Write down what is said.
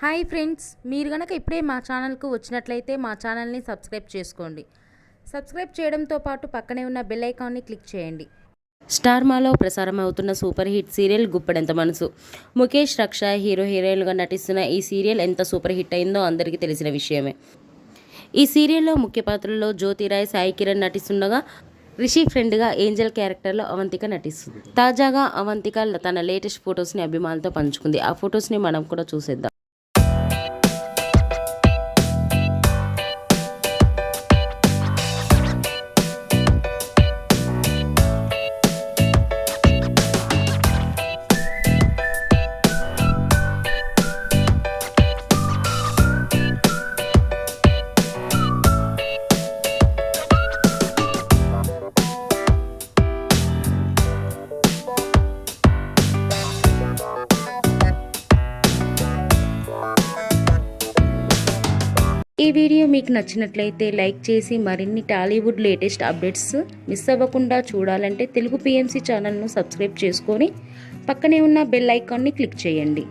Hi friends, మీరు గనక ఇప్పుడే మా ఛానల్కు వచ్చినట్లయితే మా ఛానల్ని సబ్స్క్రైబ్ చేసుకోండి. సబ్స్క్రైబ్ చేయడంతో పాటు పక్కనే ఉన్న బెల్ ఐకాన్ని క్లిక్ చేయండి. స్టార్ మాలో ప్రసారం అవుతున్న సూపర్ హిట్ సీరియల్ గుప్పెడంత మనసు. ముఖేష్, రక్ష హీరోయిన్లుగా నటిస్తున్న ఈ సీరియల్ ఎంత సూపర్ హిట్ అయిందో అందరికీ తెలిసిన విషయమే. ఈ సీరియల్లో ముఖ్య పాత్రల్లో జ్యోతిరాయ్, సాయి కిరణ్ నటిస్తుండగా రిషి ఫ్రెండ్గా ఏంజల్ క్యారెక్టర్లో అవంతిక నటిస్తుంది. తాజాగా అవంతిక తన లేటెస్ట్ ఫొటోస్ని అభిమానులతో పంచుకుంది. ఆ ఫొటోస్ని మనం కూడా చూసేద్దాం. ఈ వీడియో మీకు నచ్చినట్లయితే లైక్ చేసి మరిన్ని టాలీవుడ్ లేటెస్ట్ అప్డేట్స్ మిస్ అవ్వకుండా చూడాలంటే తెలుగు పిఎంసి ఛానల్ను సబ్స్క్రైబ్ చేసుకొని పక్కనే ఉన్న బెల్ ఐకాన్ని క్లిక్ చేయండి.